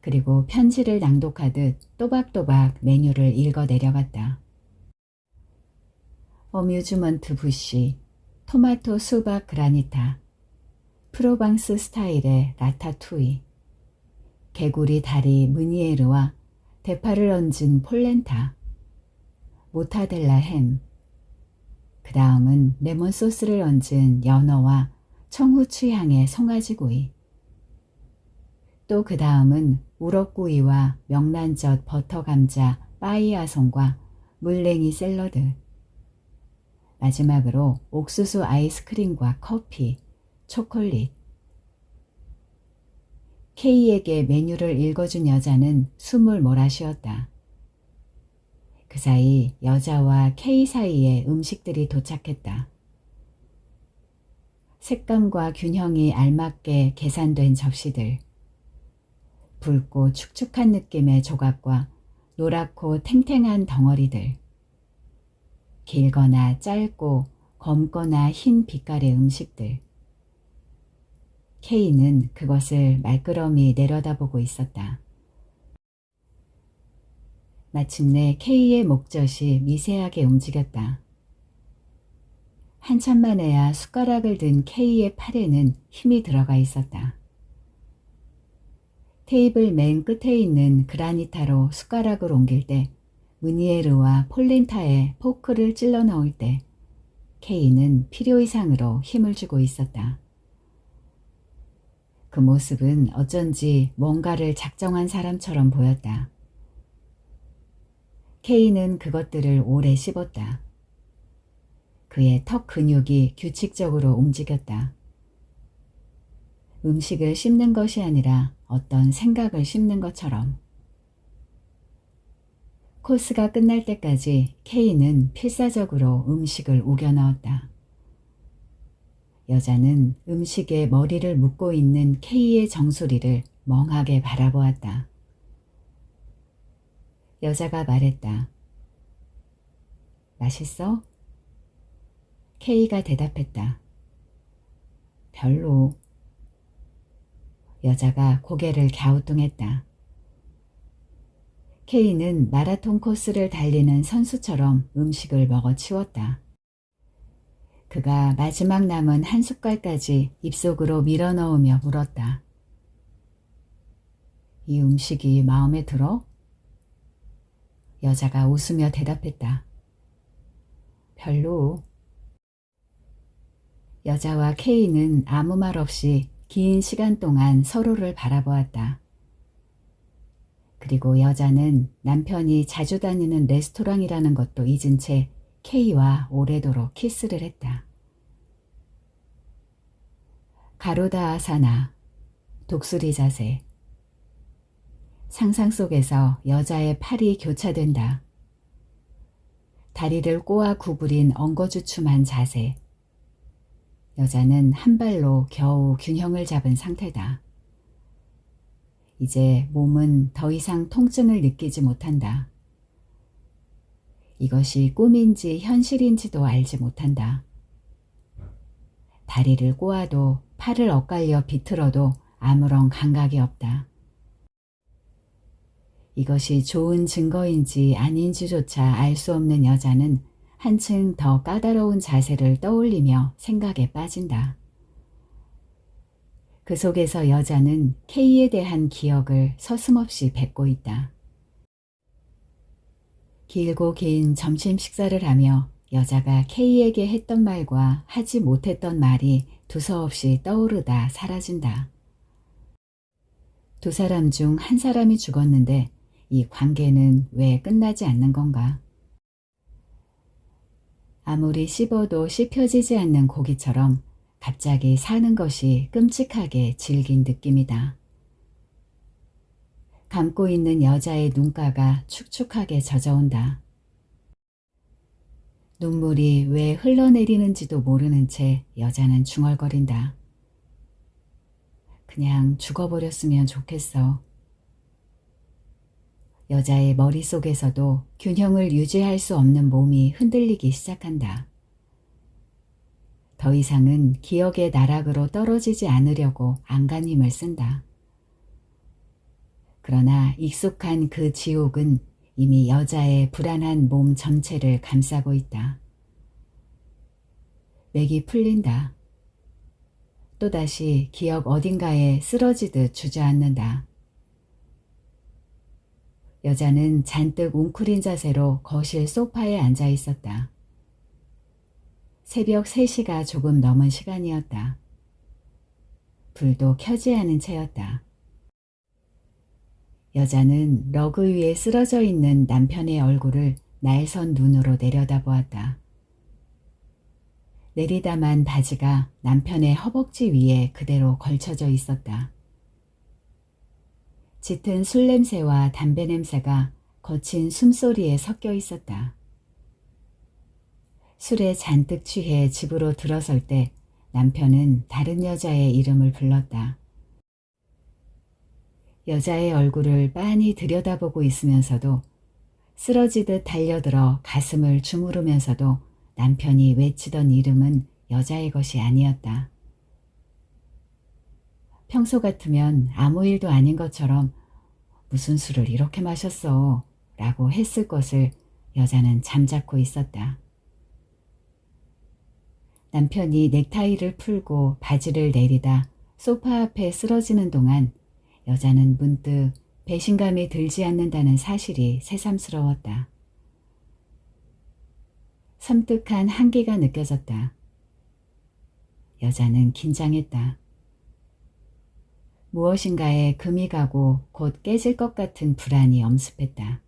그리고 편지를 낭독하듯 또박또박 메뉴를 읽어 내려갔다. 어뮤즈먼트 부시, 토마토 수박 그라니타, 프로방스 스타일의 라타투이, 개구리 다리 무니에르와 대파를 얹은 폴렌타, 모타델라 햄, 그 다음은 레몬 소스를 얹은 연어와 청후추 향의 송아지구이, 또 그 다음은 우럭구이와 명란젓 버터감자 빠이아송과 물냉이 샐러드, 마지막으로 옥수수 아이스크림과 커피, 초콜릿. K에게 메뉴를 읽어준 여자는 숨을 몰아쉬었다. 그 사이 여자와 K 사이에 음식들이 도착했다. 색감과 균형이 알맞게 계산된 접시들, 붉고 축축한 느낌의 조각과 노랗고 탱탱한 덩어리들, 길거나 짧고 검거나 흰 빛깔의 음식들. K는 그것을 말끄러미 내려다보고 있었다. 마침내 K의 목젖이 미세하게 움직였다. 한참 만에야 숟가락을 든 K의 팔에는 힘이 들어가 있었다. 테이블 맨 끝에 있는 그라니타로 숟가락을 옮길 때, 무니에르와 폴린타에 포크를 찔러 넣을 때 K는 필요 이상으로 힘을 주고 있었다. 그 모습은 어쩐지 뭔가를 작정한 사람처럼 보였다. K는 그것들을 오래 씹었다. 그의 턱 근육이 규칙적으로 움직였다. 음식을 씹는 것이 아니라 어떤 생각을 씹는 것처럼. 코스가 끝날 때까지 K는 필사적으로 음식을 우겨 넣었다. 여자는 음식에 머리를 묻고 있는 K의 정수리를 멍하게 바라보았다. 여자가 말했다. 맛있어? K가 대답했다. 별로. 여자가 고개를 갸우뚱했다. K는 마라톤 코스를 달리는 선수처럼 음식을 먹어치웠다. 그가 마지막 남은 한 숟갈까지 입속으로 밀어넣으며 물었다. 이 음식이 마음에 들어? 여자가 웃으며 대답했다. 별로. 여자와 K는 아무 말 없이 긴 시간 동안 서로를 바라보았다. 그리고 여자는 남편이 자주 다니는 레스토랑이라는 것도 잊은 채 K와 오래도록 키스를 했다. 가루다 아사나, 독수리 자세. 상상 속에서 여자의 팔이 교차된다. 다리를 꼬아 구부린 엉거주춤한 자세. 여자는 한 발로 겨우 균형을 잡은 상태다. 이제 몸은 더 이상 통증을 느끼지 못한다. 이것이 꿈인지 현실인지도 알지 못한다. 다리를 꼬아도 팔을 엇갈려 비틀어도 아무런 감각이 없다. 이것이 좋은 증거인지 아닌지조차 알 수 없는 여자는 한층 더 까다로운 자세를 떠올리며 생각에 빠진다. 그 속에서 여자는 K에 대한 기억을 서슴없이 뱉고 있다. 길고 긴 점심 식사를 하며 여자가 K에게 했던 말과 하지 못했던 말이 두서없이 떠오르다 사라진다. 두 사람 중 한 사람이 죽었는데 이 관계는 왜 끝나지 않는 건가? 아무리 씹어도 씹혀지지 않는 고기처럼 갑자기 사는 것이 끔찍하게 질긴 느낌이다. 감고 있는 여자의 눈가가 축축하게 젖어온다. 눈물이 왜 흘러내리는지도 모르는 채 여자는 중얼거린다. 그냥 죽어버렸으면 좋겠어. 여자의 머릿속에서도 균형을 유지할 수 없는 몸이 흔들리기 시작한다. 더 이상은 기억의 나락으로 떨어지지 않으려고 안간힘을 쓴다. 그러나 익숙한 그 지옥은 이미 여자의 불안한 몸 전체를 감싸고 있다. 맥이 풀린다. 또다시 기억 어딘가에 쓰러지듯 주저앉는다. 여자는 잔뜩 웅크린 자세로 거실 소파에 앉아 있었다. 새벽 3시가 조금 넘은 시간이었다. 불도 켜지 않은 채였다. 여자는 러그 위에 쓰러져 있는 남편의 얼굴을 날선 눈으로 내려다보았다. 내리다만 바지가 남편의 허벅지 위에 그대로 걸쳐져 있었다. 짙은 술 냄새와 담배 냄새가 거친 숨소리에 섞여 있었다. 술에 잔뜩 취해 집으로 들어설 때 남편은 다른 여자의 이름을 불렀다. 여자의 얼굴을 빤히 들여다보고 있으면서도 쓰러지듯 달려들어 가슴을 주무르면서도 남편이 외치던 이름은 여자의 것이 아니었다. 평소 같으면 아무 일도 아닌 것처럼 무슨 술을 이렇게 마셨어? 라고 했을 것을 여자는 잠자코 있었다. 남편이 넥타이를 풀고 바지를 내리다 소파 앞에 쓰러지는 동안 여자는 문득 배신감이 들지 않는다는 사실이 새삼스러웠다. 섬뜩한 한기가 느껴졌다. 여자는 긴장했다. 무엇인가에 금이 가고 곧 깨질 것 같은 불안이 엄습했다.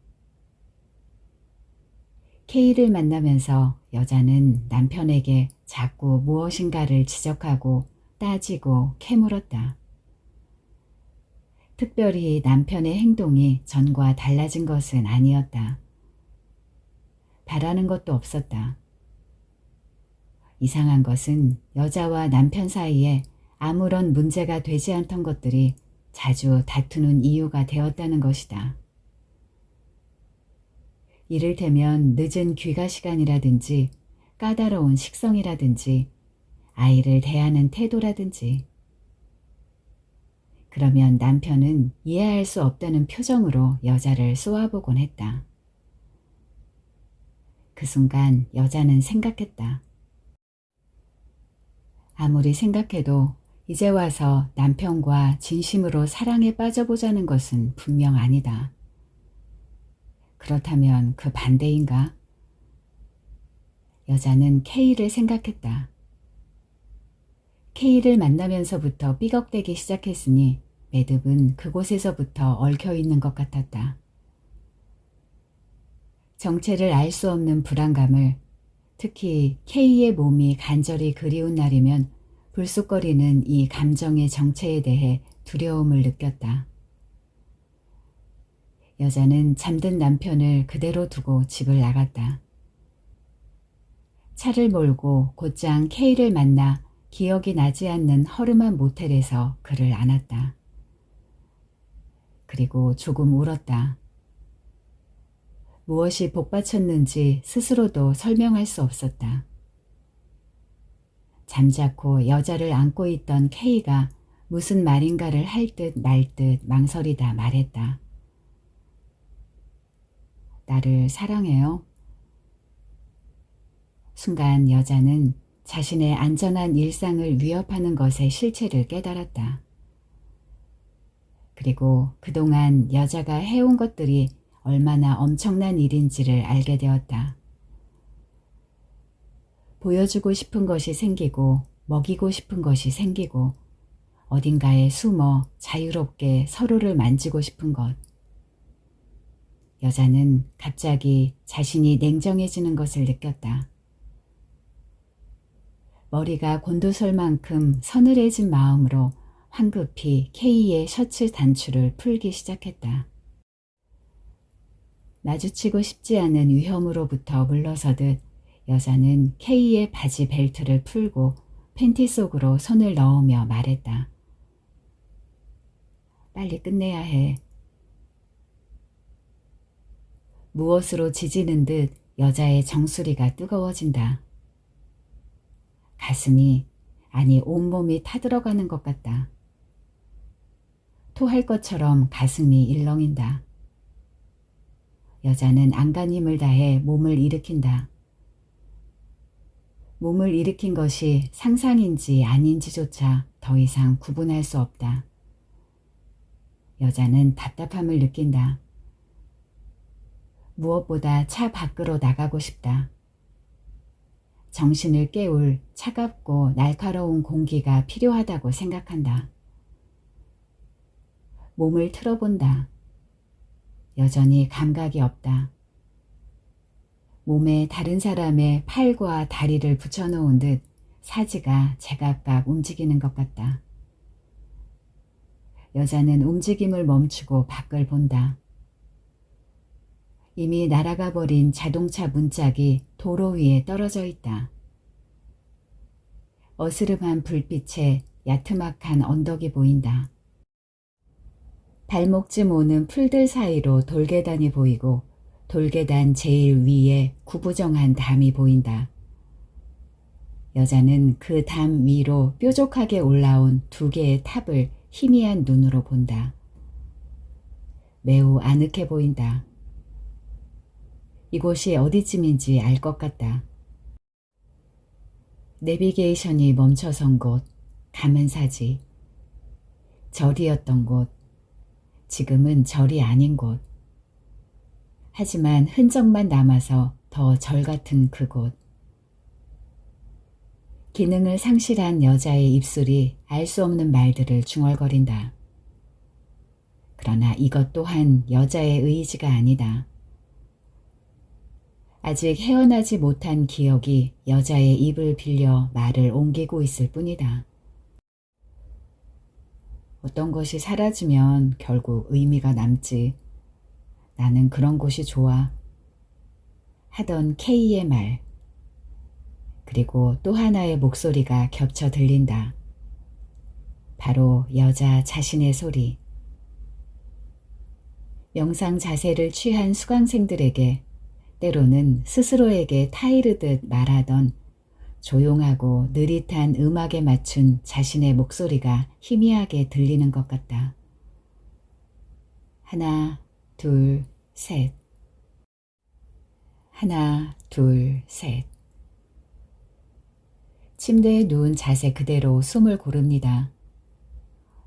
K를 만나면서 여자는 남편에게 자꾸 무엇인가를 지적하고 따지고 캐물었다. 특별히 남편의 행동이 전과 달라진 것은 아니었다. 바라는 것도 없었다. 이상한 것은 여자와 남편 사이에 아무런 문제가 되지 않던 것들이 자주 다투는 이유가 되었다는 것이다. 이를테면 늦은 귀가 시간이라든지 까다로운 식성이라든지 아이를 대하는 태도라든지. 그러면 남편은 이해할 수 없다는 표정으로 여자를 쏘아보곤 했다. 그 순간 여자는 생각했다. 아무리 생각해도 이제 와서 남편과 진심으로 사랑에 빠져보자는 것은 분명 아니다. 그렇다면 그 반대인가? 여자는 K를 생각했다. K를 만나면서부터 삐걱대기 시작했으니 매듭은 그곳에서부터 얽혀있는 것 같았다. 정체를 알 수 없는 불안감을, 특히 K의 몸이 간절히 그리운 날이면 불쑥거리는 이 감정의 정체에 대해 두려움을 느꼈다. 여자는 잠든 남편을 그대로 두고 집을 나갔다. 차를 몰고 곧장 K를 만나 기억이 나지 않는 허름한 모텔에서 그를 안았다. 그리고 조금 울었다. 무엇이 복받쳤는지 스스로도 설명할 수 없었다. 잠자코 여자를 안고 있던 K가 무슨 말인가를 할 듯 말 듯 망설이다 말했다. 나를 사랑해요? 순간 여자는 자신의 안전한 일상을 위협하는 것의 실체를 깨달았다. 그리고 그동안 여자가 해온 것들이 얼마나 엄청난 일인지를 알게 되었다. 보여주고 싶은 것이 생기고 먹이고 싶은 것이 생기고 어딘가에 숨어 자유롭게 서로를 만지고 싶은 것. 여자는 갑자기 자신이 냉정해지는 것을 느꼈다. 머리가 곤두설 만큼 서늘해진 마음으로 황급히 K의 셔츠 단추를 풀기 시작했다. 마주치고 싶지 않은 위험으로부터 물러서듯 여자는 K의 바지 벨트를 풀고 팬티 속으로 손을 넣으며 말했다. 빨리 끝내야 해. 무엇으로 지지는 듯 여자의 정수리가 뜨거워진다. 가슴이, 아니 온몸이 타들어가는 것 같다. 토할 것처럼 가슴이 일렁인다. 여자는 안간 힘을 다해 몸을 일으킨다. 몸을 일으킨 것이 상상인지 아닌지조차 더 이상 구분할 수 없다. 여자는 답답함을 느낀다. 무엇보다 차 밖으로 나가고 싶다. 정신을 깨울 차갑고 날카로운 공기가 필요하다고 생각한다. 몸을 틀어본다. 여전히 감각이 없다. 몸에 다른 사람의 팔과 다리를 붙여놓은 듯 사지가 제각각 움직이는 것 같다. 여자는 움직임을 멈추고 밖을 본다. 이미 날아가 버린 자동차 문짝이 도로 위에 떨어져 있다. 어스름한 불빛에 야트막한 언덕이 보인다. 발목쯤 오는 풀들 사이로 돌계단이 보이고 돌계단 제일 위에 구부정한 담이 보인다. 여자는 그 담 위로 뾰족하게 올라온 두 개의 탑을 희미한 눈으로 본다. 매우 아늑해 보인다. 이곳이 어디쯤인지 알 것 같다. 내비게이션이 멈춰선 곳, 가문사지. 절이었던 곳, 지금은 절이 아닌 곳. 하지만 흔적만 남아서 더 절 같은 그곳. 기능을 상실한 여자의 입술이 알 수 없는 말들을 중얼거린다. 그러나 이것 또한 여자의 의지가 아니다. 아직 헤어나지 못한 기억이 여자의 입을 빌려 말을 옮기고 있을 뿐이다. 어떤 것이 사라지면 결국 의미가 남지. 나는 그런 곳이 좋아. 하던 K의 말. 그리고 또 하나의 목소리가 겹쳐 들린다. 바로 여자 자신의 소리. 명상 자세를 취한 수강생들에게 때로는 스스로에게 타이르듯 말하던 조용하고 느릿한 음악에 맞춘 자신의 목소리가 희미하게 들리는 것 같다. 하나, 둘, 셋. 하나, 둘, 셋. 침대에 누운 자세 그대로 숨을 고릅니다.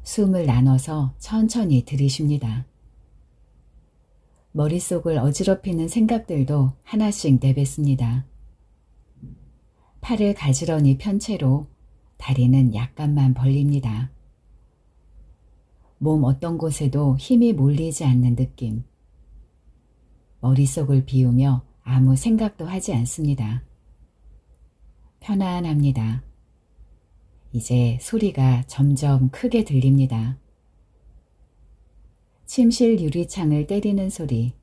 숨을 나눠서 천천히 들이쉽니다. 머릿속을 어지럽히는 생각들도 하나씩 내뱉습니다. 팔을 가지런히 편 채로 다리는 약간만 벌립니다. 몸 어떤 곳에도 힘이 몰리지 않는 느낌. 머릿속을 비우며 아무 생각도 하지 않습니다. 편안합니다. 이제 소리가 점점 크게 들립니다. 침실 유리창을 때리는 소리.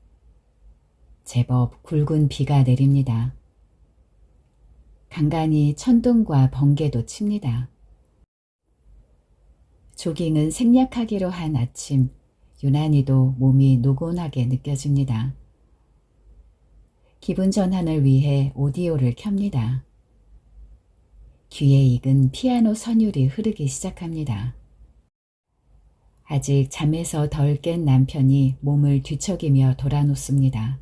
제법 굵은 비가 내립니다. 간간히 천둥과 번개도 칩니다. 조깅은 생략하기로 한 아침, 유난히도 몸이 노곤하게 느껴집니다. 기분 전환을 위해 오디오를 켭니다. 귀에 익은 피아노 선율이 흐르기 시작합니다. 아직 잠에서 덜 깬 남편이 몸을 뒤척이며 돌아놓습니다.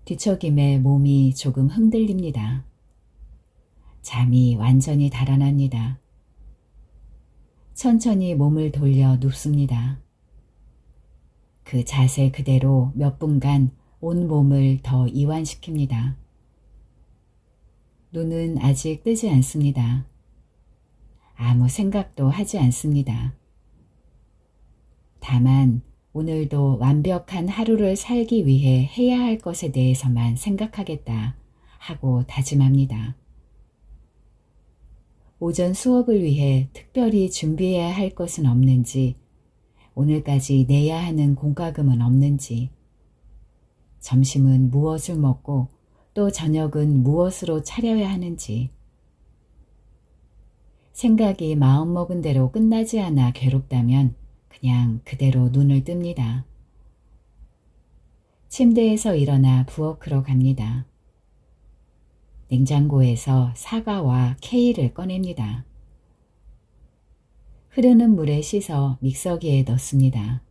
뒤척임에 몸이 조금 흔들립니다. 잠이 완전히 달아납니다. 천천히 몸을 돌려 눕습니다. 그 자세 그대로 몇 분간 온 몸을 더 이완시킵니다. 눈은 아직 뜨지 않습니다. 아무 생각도 하지 않습니다. 다만 오늘도 완벽한 하루를 살기 위해 해야 할 것에 대해서만 생각하겠다 하고 다짐합니다. 오전 수업을 위해 특별히 준비해야 할 것은 없는지, 오늘까지 내야 하는 공과금은 없는지, 점심은 무엇을 먹고 또 저녁은 무엇으로 차려야 하는지, 생각이 마음먹은 대로 끝나지 않아 괴롭다면 그냥 그대로 눈을 뜹니다. 침대에서 일어나 부엌으로 갑니다. 냉장고에서 사과와 케일을 꺼냅니다. 흐르는 물에 씻어 믹서기에 넣습니다.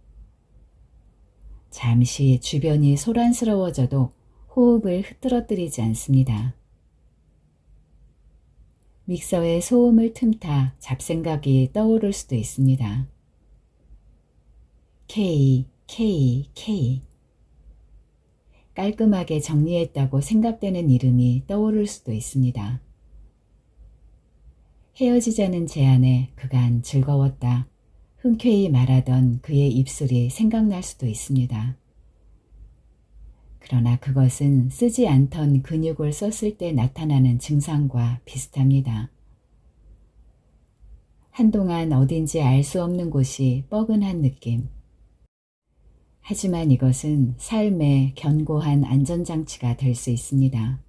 잠시 주변이 소란스러워져도 호흡을 흐트러뜨리지 않습니다. 믹서에 소음을 틈타 잡생각이 떠오를 수도 있습니다. K, K, K. 깔끔하게 정리했다고 생각되는 이름이 떠오를 수도 있습니다. 헤어지자는 제안에 그간 즐거웠다. 흔쾌히 말하던 그의 입술이 생각날 수도 있습니다. 그러나 그것은 쓰지 않던 근육을 썼을 때 나타나는 증상과 비슷합니다. 한동안 어딘지 알 수 없는 곳이 뻐근한 느낌. 하지만 이것은 삶의 견고한 안전장치가 될 수 있습니다.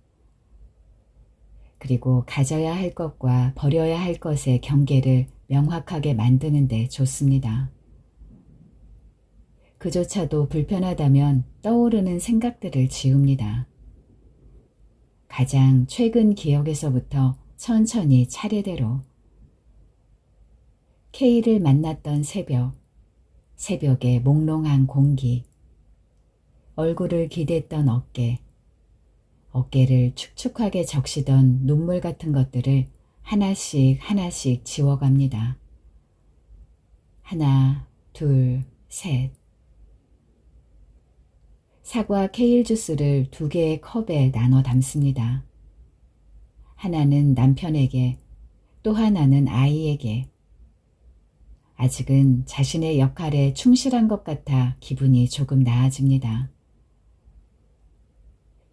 그리고 가져야 할 것과 버려야 할 것의 경계를 명확하게 만드는 데 좋습니다. 그조차도 불편하다면 떠오르는 생각들을 지웁니다. 가장 최근 기억에서부터 천천히 차례대로. K를 만났던 새벽, 새벽의 몽롱한 공기, 얼굴을 기댔던 어깨를 축축하게 적시던 눈물 같은 것들을 하나씩 하나씩 지워갑니다. 하나, 둘, 셋. 사과 케일 주스를 2개의 컵에 나눠 담습니다. 하나는 남편에게, 또 하나는 아이에게. 아직은 자신의 역할에 충실한 것 같아 기분이 조금 나아집니다.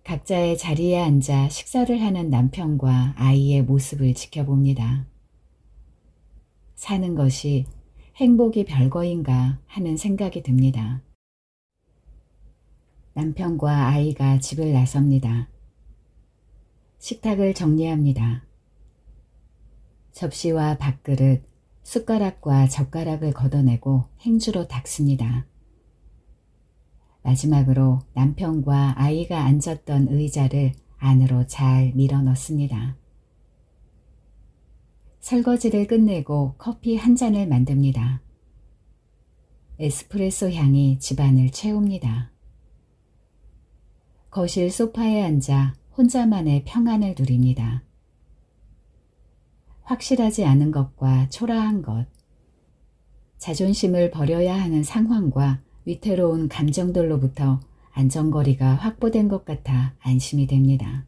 각자의 자리에 앉아 식사를 하는 남편과 아이의 모습을 지켜봅니다. 사는 것이 행복이 별거인가 하는 생각이 듭니다. 남편과 아이가 집을 나섭니다. 식탁을 정리합니다. 접시와 밥그릇, 숟가락과 젓가락을 걷어내고 행주로 닦습니다. 마지막으로 남편과 아이가 앉았던 의자를 안으로 잘 밀어 넣습니다. 설거지를 끝내고 커피 한 잔을 만듭니다. 에스프레소 향이 집안을 채웁니다. 거실 소파에 앉아 혼자만의 평안을 누립니다. 확실하지 않은 것과 초라한 것, 자존심을 버려야 하는 상황과 위태로운 감정들로부터 안전거리가 확보된 것 같아 안심이 됩니다.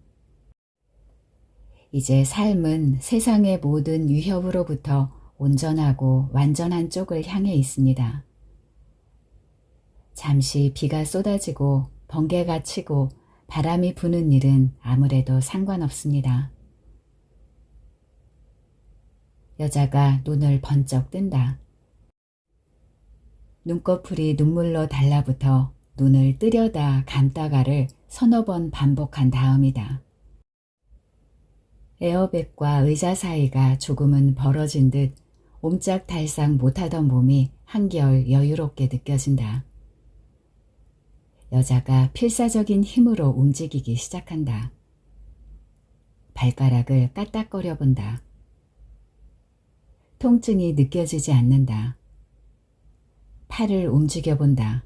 이제 삶은 세상의 모든 위협으로부터 온전하고 완전한 쪽을 향해 있습니다. 잠시 비가 쏟아지고 번개가 치고 바람이 부는 일은 아무래도 상관없습니다. 여자가 눈을 번쩍 뜬다. 눈꺼풀이 눈물로 달라붙어 눈을 뜨려다 감다가를 서너 번 반복한 다음이다. 에어백과 의자 사이가 조금은 벌어진 듯 옴짝달싹 못하던 몸이 한결 여유롭게 느껴진다. 여자가 필사적인 힘으로 움직이기 시작한다. 발가락을 까딱거려 본다. 통증이 느껴지지 않는다. 팔을 움직여 본다.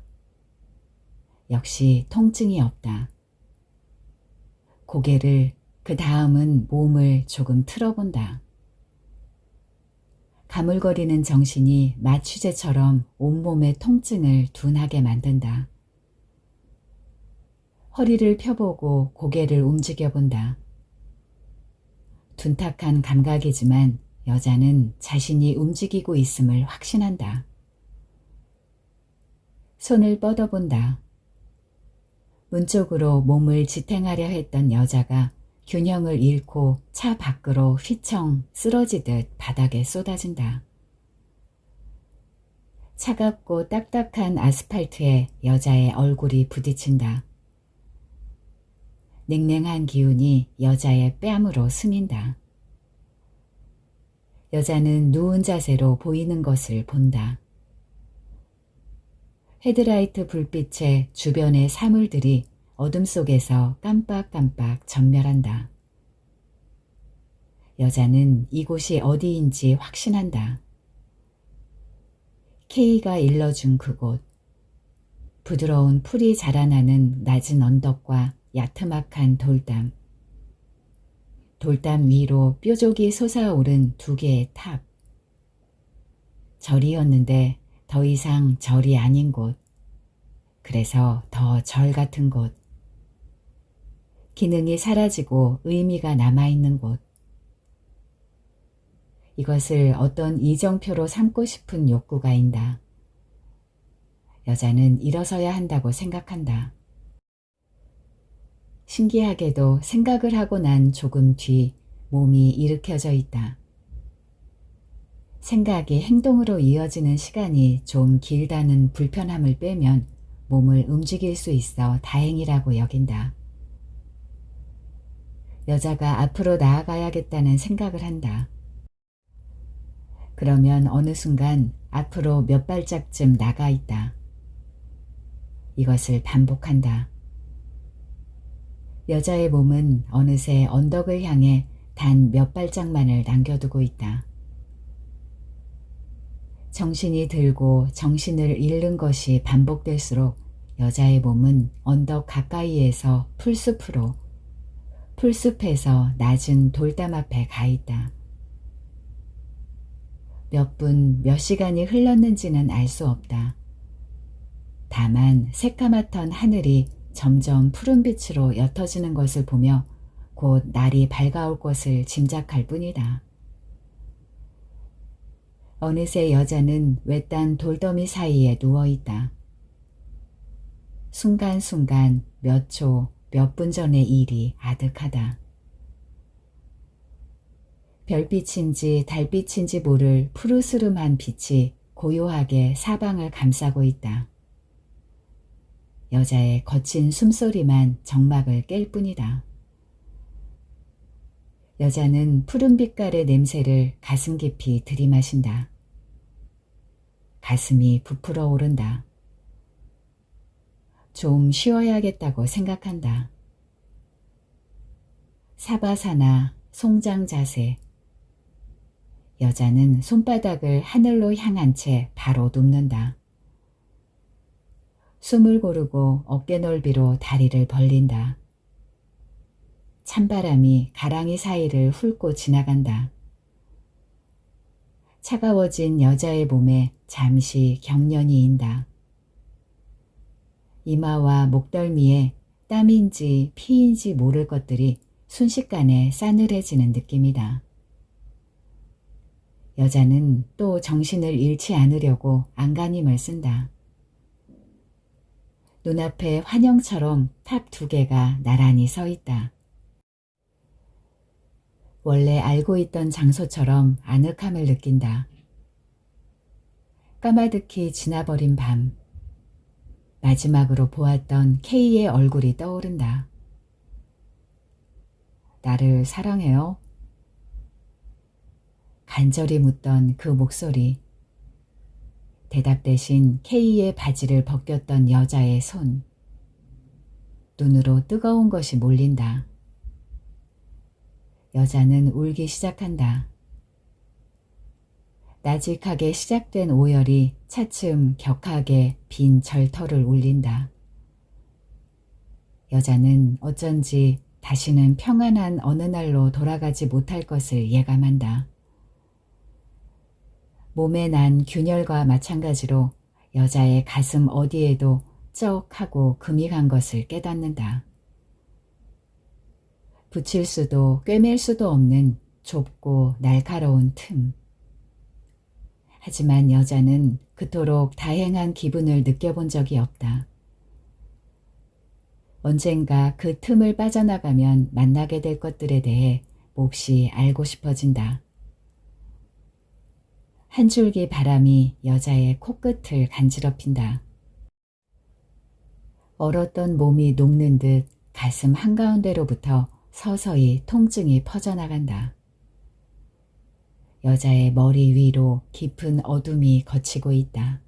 역시 통증이 없다. 고개를, 그 다음은 몸을 조금 틀어본다. 가물거리는 정신이 마취제처럼 온몸의 통증을 둔하게 만든다. 허리를 펴보고 고개를 움직여 본다. 둔탁한 감각이지만 여자는 자신이 움직이고 있음을 확신한다. 손을 뻗어본다. 문 쪽으로 몸을 지탱하려 했던 여자가 균형을 잃고 차 밖으로 휘청 쓰러지듯 바닥에 쏟아진다. 차갑고 딱딱한 아스팔트에 여자의 얼굴이 부딪힌다. 냉랭한 기운이 여자의 뺨으로 스민다. 여자는 누운 자세로 보이는 것을 본다. 헤드라이트 불빛에 주변의 사물들이 어둠 속에서 깜빡깜빡 전멸한다. 여자는 이곳이 어디인지 확신한다. K가 일러준 그곳. 부드러운 풀이 자라나는 낮은 언덕과 야트막한 돌담. 돌담 위로 뾰족이 솟아오른 2개의 탑. 절이었는데 더 이상 절이 아닌 곳. 그래서 더 절 같은 곳. 기능이 사라지고 의미가 남아있는 곳. 이것을 어떤 이정표로 삼고 싶은 욕구가 있다. 여자는 일어서야 한다고 생각한다. 신기하게도 생각을 하고 난 조금 뒤 몸이 일으켜져 있다. 생각이 행동으로 이어지는 시간이 좀 길다는 불편함을 빼면 몸을 움직일 수 있어 다행이라고 여긴다. 여자가 앞으로 나아가야겠다는 생각을 한다. 그러면 어느 순간 앞으로 몇 발짝쯤 나가 있다. 이것을 반복한다. 여자의 몸은 어느새 언덕을 향해 단 몇 발짝만을 남겨두고 있다. 정신이 들고 정신을 잃는 것이 반복될수록 여자의 몸은 언덕 가까이에서 풀숲으로, 풀숲에서 낮은 돌담 앞에 가 있다. 몇 분, 몇 시간이 흘렀는지는 알 수 없다. 다만 새까맣던 하늘이 점점 푸른빛으로 옅어지는 것을 보며 곧 날이 밝아올 것을 짐작할 뿐이다. 어느새 여자는 외딴 돌더미 사이에 누워있다. 순간순간 몇 초, 몇 분 전의 일이 아득하다. 별빛인지 달빛인지 모를 푸르스름한 빛이 고요하게 사방을 감싸고 있다. 여자의 거친 숨소리만 정막을 깰 뿐이다. 여자는 푸른 빛깔의 냄새를 가슴 깊이 들이마신다. 가슴이 부풀어 오른다. 좀 쉬어야겠다고 생각한다. 사바사나, 송장 자세. 여자는 손바닥을 하늘로 향한 채 바로 눕는다. 숨을 고르고 어깨 넓이로 다리를 벌린다. 찬바람이 가랑이 사이를 훑고 지나간다. 차가워진 여자의 몸에 잠시 경련이 인다. 이마와 목덜미에 땀인지 피인지 모를 것들이 순식간에 싸늘해지는 느낌이다. 여자는 또 정신을 잃지 않으려고 안간힘을 쓴다. 눈앞에 환영처럼 탑 2개가 나란히 서 있다. 원래 알고 있던 장소처럼 아늑함을 느낀다. 까마득히 지나버린 밤, 마지막으로 보았던 K의 얼굴이 떠오른다. 나를 사랑해요? 간절히 묻던 그 목소리, 대답 대신 K의 바지를 벗겼던 여자의 손, 눈으로 뜨거운 것이 몰린다. 여자는 울기 시작한다. 나직하게 시작된 오열이 차츰 격하게 빈 절터를 울린다. 여자는 어쩐지 다시는 평안한 어느 날로 돌아가지 못할 것을 예감한다. 몸에 난 균열과 마찬가지로 여자의 가슴 어디에도 쩍 하고 금이 간 것을 깨닫는다. 붙일 수도 꿰맬 수도 없는 좁고 날카로운 틈. 하지만 여자는 그토록 다행한 기분을 느껴본 적이 없다. 언젠가 그 틈을 빠져나가면 만나게 될 것들에 대해 몹시 알고 싶어진다. 한 줄기 바람이 여자의 코끝을 간지럽힌다. 얼었던 몸이 녹는 듯 가슴 한가운데로부터 서서히 통증이 퍼져나간다. 여자의 머리 위로 깊은 어둠이 걷히고 있다.